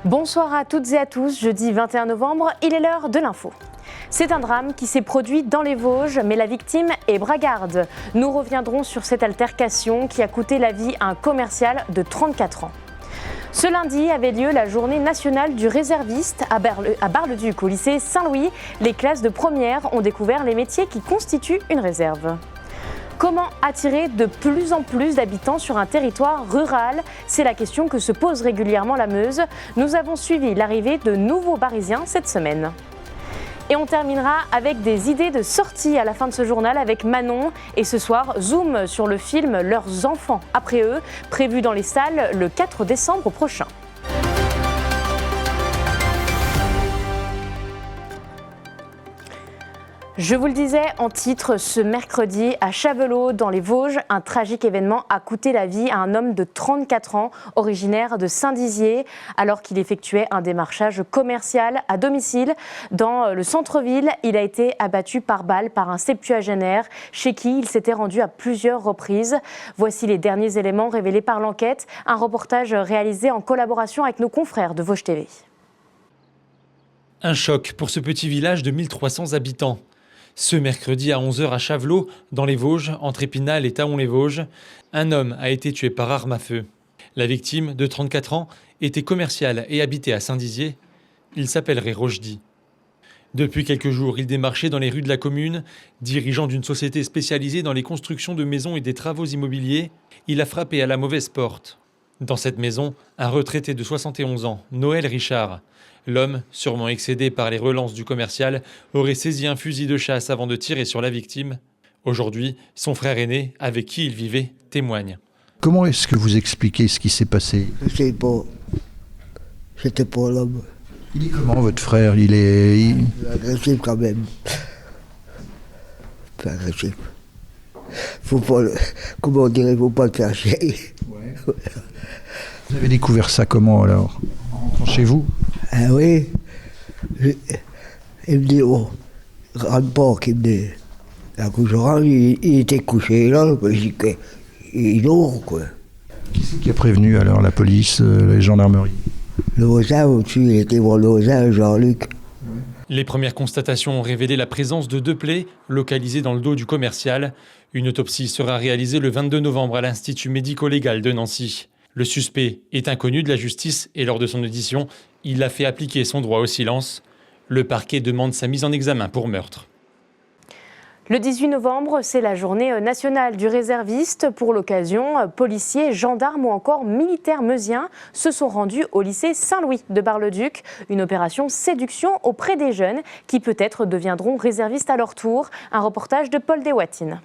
Bonsoir à toutes et à tous, jeudi 21 novembre, il est l'heure de l'info. C'est un drame qui s'est produit dans les Vosges, mais la victime est bragarde. Nous reviendrons sur cette altercation qui a coûté la vie à un commercial de 34 ans. Ce lundi avait lieu la journée nationale du réserviste à Bar-le-Duc, au lycée Saint-Louis. Les classes de première ont découvert les métiers qui constituent une réserve. Comment attirer de plus en plus d'habitants sur un territoire rural? C'est la question que se pose régulièrement la Meuse. Nous avons suivi l'arrivée de nouveaux Barisiens cette semaine. Et on terminera avec des idées de sortie à la fin de ce journal avec Manon. Et ce soir, zoom sur le film Leurs enfants après eux, prévu dans les salles le 4 décembre prochain. Je vous le disais en titre, ce mercredi à Chavelot, dans les Vosges, un tragique événement a coûté la vie à un homme de 34 ans, originaire de Saint-Dizier, alors qu'il effectuait un démarchage commercial à domicile. Dans le centre-ville, il a été abattu par balle par un septuagénaire chez qui il s'était rendu à plusieurs reprises. Voici les derniers éléments révélés par l'enquête, un reportage réalisé en collaboration avec nos confrères de Vosges TV. Un choc pour ce petit village de 1300 habitants. Ce mercredi à 11h à Chavelot, dans les Vosges, entre Épinal et Thaon-les-Vosges, un homme a été tué par arme à feu. La victime, de 34 ans, était commerciale et habitait à Saint-Dizier. Il s'appellerait Rochdy. Depuis quelques jours, il démarchait dans les rues de la commune. Dirigeant d'une société spécialisée dans les constructions de maisons et des travaux immobiliers, il a frappé à la mauvaise porte. Dans cette maison, un retraité de 71 ans, Noël Richard. L'homme, sûrement excédé par les relances du commercial, aurait saisi un fusil de chasse avant de tirer sur la victime. Aujourd'hui, son frère aîné, avec qui il vivait, témoigne. Comment est-ce que vous expliquez ce qui s'est passé? Je sais pas. C'était pas l'homme. Il est comment votre frère? Il est agressif quand même. Pas agressif. Faut pas le... Comment on dirait, faut pas le faire chier. Ouais. Vous avez découvert ça comment alors? En rentrant chez vous? Ah oui. Il me dit, oh, rentre pas, qu'il me dit. Un coup je rentre, il était couché là, je dis qu'il dort, quoi. Qui c'est qui a prévenu alors la police, les gendarmeries? Le voisin au-dessus, il était voir le voisin, Jean-Luc. Les premières constatations ont révélé la présence de 2 plaies localisées dans le dos du commercial. Une autopsie sera réalisée le 22 novembre à l'Institut médico-légal de Nancy. Le suspect est inconnu de la justice et lors de son audition, il a fait appliquer son droit au silence. Le parquet demande sa mise en examen pour meurtre. Le 18 novembre, c'est la journée nationale du réserviste. Pour l'occasion, policiers, gendarmes ou encore militaires meusiens se sont rendus au lycée Saint-Louis de Bar-le-Duc. Une opération séduction auprès des jeunes qui peut-être deviendront réservistes à leur tour. Un reportage de Paul Deswatines.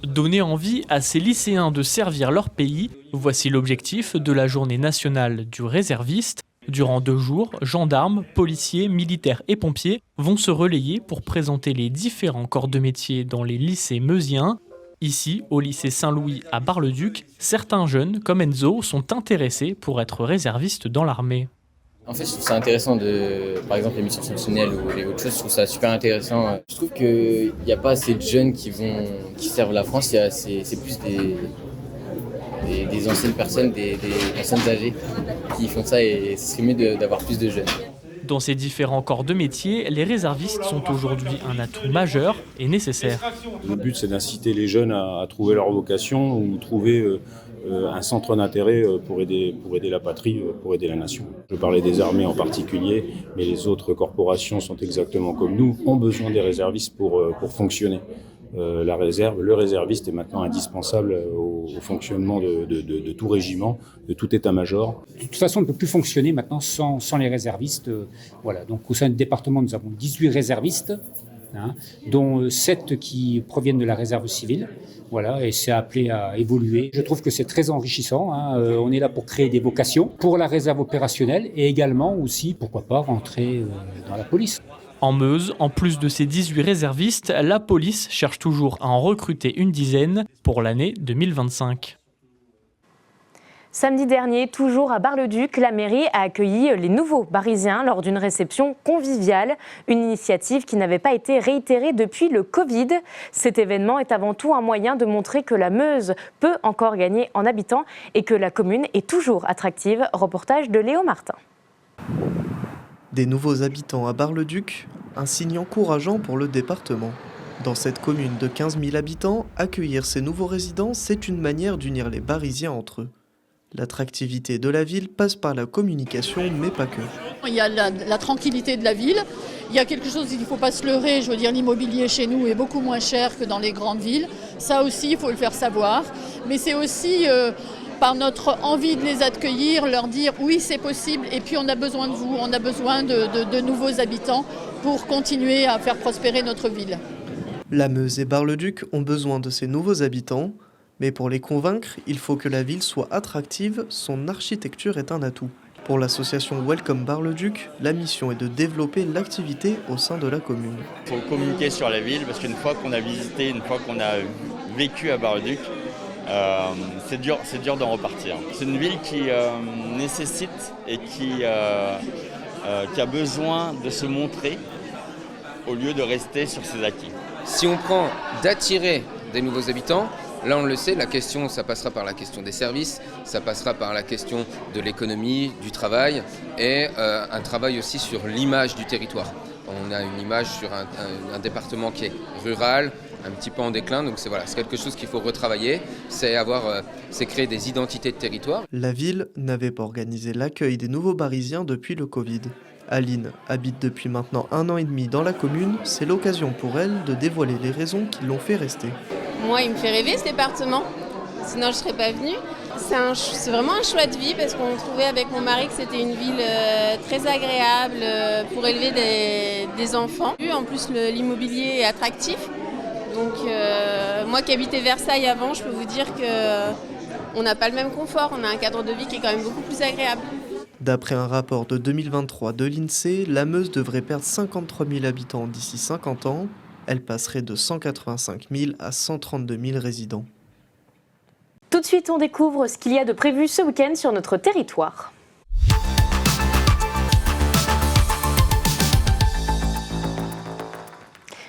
Donner envie à ces lycéens de servir leur pays, voici l'objectif de la journée nationale du réserviste. Durant 2 jours, gendarmes, policiers, militaires et pompiers vont se relayer pour présenter les différents corps de métier dans les lycées meusiens. Ici, au lycée Saint-Louis à Bar-le-Duc, certains jeunes, comme Enzo, sont intéressés pour être réservistes dans l'armée. En fait, je trouve ça intéressant par exemple, les missions fonctionnelles ou les autres choses, je trouve ça super intéressant. Je trouve qu'il n'y a pas assez de jeunes qui servent la France, c'est plus des anciennes personnes, des personnes âgées qui font ça et ce serait mieux d'avoir plus de jeunes. Dans ces différents corps de métier, les réservistes sont aujourd'hui un atout majeur et nécessaire. Le but, c'est d'inciter les jeunes à trouver leur vocation ou trouver un centre d'intérêt pour aider la patrie, pour aider la nation. Je parlais des armées en particulier, mais les autres corporations sont exactement comme nous, ont besoin des réservistes pour fonctionner. Le réserviste est maintenant indispensable au fonctionnement de tout régiment, de tout état-major. De toute façon, on ne peut plus fonctionner maintenant sans les réservistes. Voilà. Donc, au sein du département, nous avons 18 réservistes, dont 7 qui proviennent de la réserve civile. Voilà, et c'est appelé à évoluer. Je trouve que c'est très enrichissant. On est là pour créer des vocations pour la réserve opérationnelle et également aussi, pourquoi pas, rentrer dans la police. En Meuse, en plus de ces 18 réservistes, la police cherche toujours à en recruter une dizaine pour l'année 2025. Samedi dernier, toujours à Bar-le-Duc, la mairie a accueilli les nouveaux Barisiens lors d'une réception conviviale, une initiative qui n'avait pas été réitérée depuis le Covid. Cet événement est avant tout un moyen de montrer que la Meuse peut encore gagner en habitants et que la commune est toujours attractive. Reportage de Léo Martin. Des nouveaux habitants à Bar-le-Duc, un signe encourageant pour le département. Dans cette commune de 15 000 habitants, accueillir ces nouveaux résidents, c'est une manière d'unir les Barisiens entre eux. L'attractivité de la ville passe par la communication, mais pas que. Il y a la tranquillité de la ville. Il y a quelque chose, il ne faut pas se leurrer, je veux dire, l'immobilier chez nous est beaucoup moins cher que dans les grandes villes. Ça aussi, il faut le faire savoir. Mais c'est aussi par notre envie de les accueillir, leur dire oui, c'est possible, et puis on a besoin de vous, on a besoin de nouveaux habitants pour continuer à faire prospérer notre ville. La Meuse et Bar-le-Duc ont besoin de ces nouveaux habitants. Mais pour les convaincre, il faut que la ville soit attractive, son architecture est un atout. Pour l'association Welcome Bar-le-Duc, la mission est de développer l'activité au sein de la commune. Il faut communiquer sur la ville parce qu'une fois qu'on a visité, une fois qu'on a vécu à Bar-le-Duc, c'est dur d'en repartir. C'est une ville qui nécessite et qui a besoin de se montrer au lieu de rester sur ses acquis. Si on prend d'attirer des nouveaux habitants, là, on le sait, la question, ça passera par la question des services, ça passera par la question de l'économie, du travail et un travail aussi sur l'image du territoire. On a une image sur un département qui est rural, un petit peu en déclin, donc c'est quelque chose qu'il faut retravailler, c'est créer des identités de territoire. La ville n'avait pas organisé l'accueil des nouveaux Barisiens depuis le Covid. Aline habite depuis maintenant 1 an et demi dans la commune, c'est l'occasion pour elle de dévoiler les raisons qui l'ont fait rester. Moi, il me fait rêver ce département, sinon je ne serais pas venue. C'est vraiment un choix de vie parce qu'on trouvait avec mon mari que c'était une ville très agréable pour élever des enfants. En plus, l'immobilier est attractif. Donc moi qui habitais Versailles avant, je peux vous dire qu'on n'a pas le même confort. On a un cadre de vie qui est quand même beaucoup plus agréable. D'après un rapport de 2023 de l'INSEE, la Meuse devrait perdre 53 000 habitants d'ici 50 ans. Elle passerait de 185 000 à 132 000 résidents. Tout de suite, on découvre ce qu'il y a de prévu ce week-end sur notre territoire.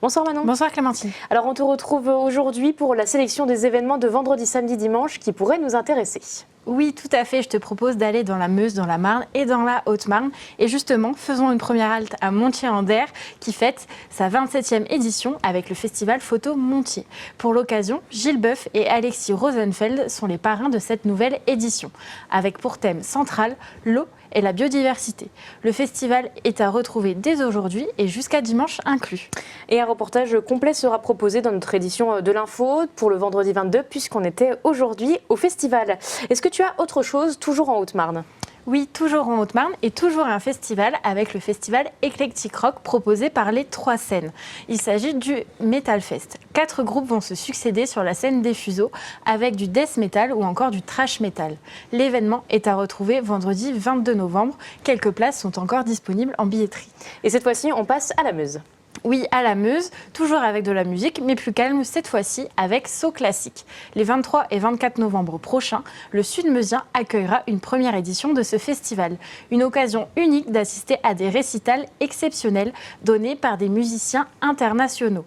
Bonsoir Manon. Bonsoir Clémentine. Alors on te retrouve aujourd'hui pour la sélection des événements de vendredi, samedi, dimanche qui pourraient nous intéresser. Oui, tout à fait. Je te propose d'aller dans la Meuse, dans la Marne et dans la Haute-Marne. Et justement, faisons une première halte à Montier-en-Der qui fête sa 27e édition avec le festival Photo Montier. Pour l'occasion, Gilles Boeuf et Alexis Rosenfeld sont les parrains de cette nouvelle édition, avec pour thème central l'eau et la biodiversité. Le festival est à retrouver dès aujourd'hui et jusqu'à dimanche inclus. Et un reportage complet sera proposé dans notre édition de l'Info pour le vendredi 22 puisqu'on était aujourd'hui au festival. Est-ce que tu as autre chose, toujours en Haute-Marne ? Oui, toujours en Haute-Marne et toujours un festival avec le festival Eclectic Rock proposé par les Trois Scènes. Il s'agit du Metal Fest. 4 groupes vont se succéder sur la scène des Fuseaux avec du death metal ou encore du thrash metal. L'événement est à retrouver vendredi 22 novembre. Quelques places sont encore disponibles en billetterie. Et cette fois-ci, on passe à la Meuse. Oui, à la Meuse, toujours avec de la musique, mais plus calme cette fois-ci avec So Classique. Les 23 et 24 novembre prochains, le Sud-Meusien accueillera une première édition de ce festival. Une occasion unique d'assister à des récitals exceptionnels donnés par des musiciens internationaux.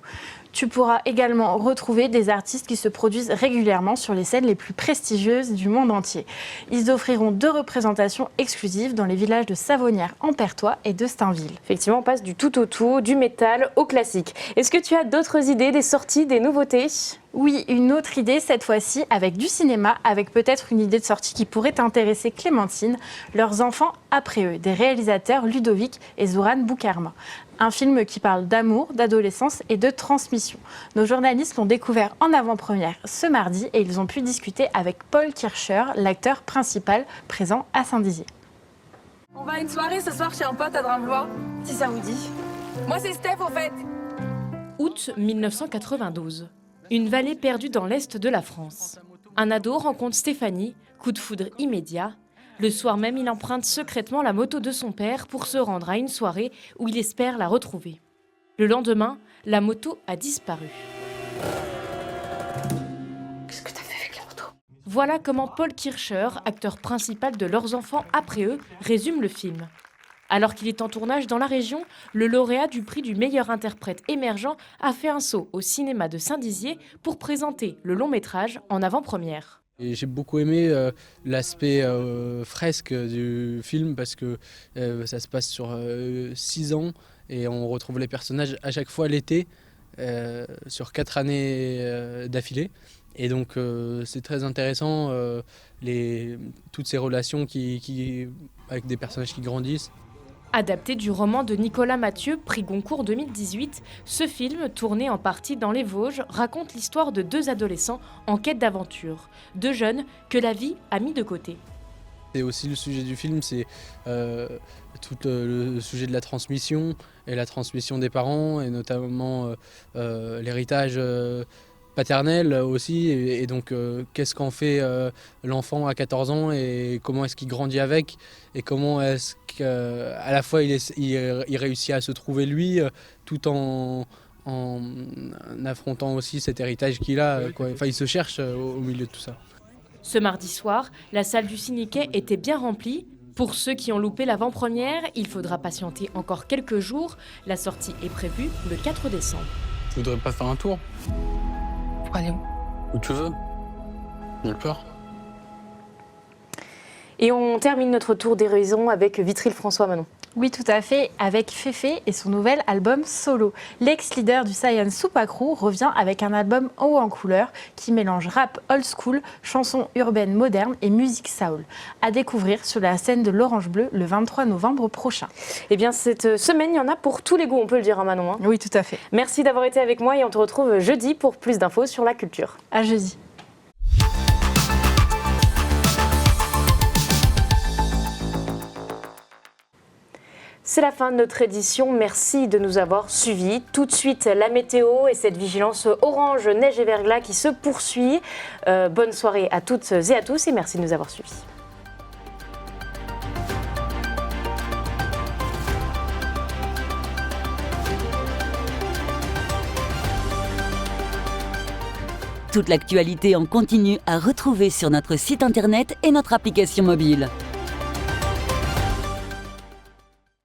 Tu pourras également retrouver des artistes qui se produisent régulièrement sur les scènes les plus prestigieuses du monde entier. Ils offriront 2 représentations exclusives dans les villages de Savonnières en Pertois et de Stainville. Effectivement, on passe du tout au tout, du métal au classique. Est-ce que tu as d'autres idées, des sorties, des nouveautés ? Oui, une autre idée cette fois-ci avec du cinéma, avec peut-être une idée de sortie qui pourrait intéresser Clémentine, Leurs enfants après eux, des réalisateurs Ludovic et Zoran Boukarma. Un film qui parle d'amour, d'adolescence et de transmission. Nos journalistes l'ont découvert en avant-première ce mardi et ils ont pu discuter avec Paul Kircher, l'acteur principal présent à Saint-Dizier. On va à une soirée ce soir chez un pote à Drimbois, si ça vous dit. Moi c'est Steph au fait. Août 1992. Une vallée perdue dans l'est de la France. Un ado rencontre Stéphanie, coup de foudre immédiat. Le soir même, il emprunte secrètement la moto de son père pour se rendre à une soirée où il espère la retrouver. Le lendemain, la moto a disparu. Qu'est-ce que t'as fait avec la moto ? Voilà comment Paul Kircher, acteur principal de Leurs enfants après eux, résume le film. Alors qu'il est en tournage dans la région, le lauréat du prix du meilleur interprète émergent a fait un saut au cinéma de Saint-Dizier pour présenter le long-métrage en avant-première. Et j'ai beaucoup aimé l'aspect fresque du film parce que ça se passe sur 6 ans et on retrouve les personnages à chaque fois l'été sur 4 années d'affilée. Et donc c'est très intéressant toutes ces relations avec des personnages qui grandissent. Adapté du roman de Nicolas Mathieu, prix Goncourt 2018, ce film, tourné en partie dans les Vosges, raconte l'histoire de 2 adolescents en quête d'aventure, 2 jeunes que la vie a mis de côté. Et aussi le sujet du film, c'est tout le sujet de la transmission et la transmission des parents, et notamment l'héritage paternel aussi, et donc qu'est-ce qu'en fait l'enfant à 14 ans et comment est-ce qu'il grandit avec, et comment est-ce qu'à la fois il réussit à se trouver lui tout en affrontant aussi cet héritage qu'il a, quoi. Enfin, il se cherche au milieu de tout ça. Ce mardi soir, la salle du Cinéquai était bien remplie. Pour ceux qui ont loupé l'avant-première, il faudra patienter encore quelques jours. La sortie est prévue le 4 décembre. Tu voudrais pas faire un tour ? Pour aller où ? Où tu veux. J'ai peur. Et on termine notre tour d'horizon avec Vitry-le-François, Manon. Oui, tout à fait, avec Féfé et son nouvel album solo. L'ex-leader du Science Soupa Crew revient avec un album haut en couleur qui mélange rap old school, chansons urbaines modernes et musique soul. À découvrir sur la scène de l'Orange Bleu le 23 novembre prochain. Eh bien, cette semaine, il y en a pour tous les goûts, on peut le dire, hein, Manon. Oui, tout à fait. Merci d'avoir été avec moi et on te retrouve jeudi pour plus d'infos sur la culture. À jeudi. C'est la fin de notre édition. Merci de nous avoir suivis. Tout de suite, la météo et cette vigilance orange, neige et verglas qui se poursuit. Bonne soirée à toutes et à tous et merci de nous avoir suivis. Toute l'actualité en continu à retrouver sur notre site internet et notre application mobile.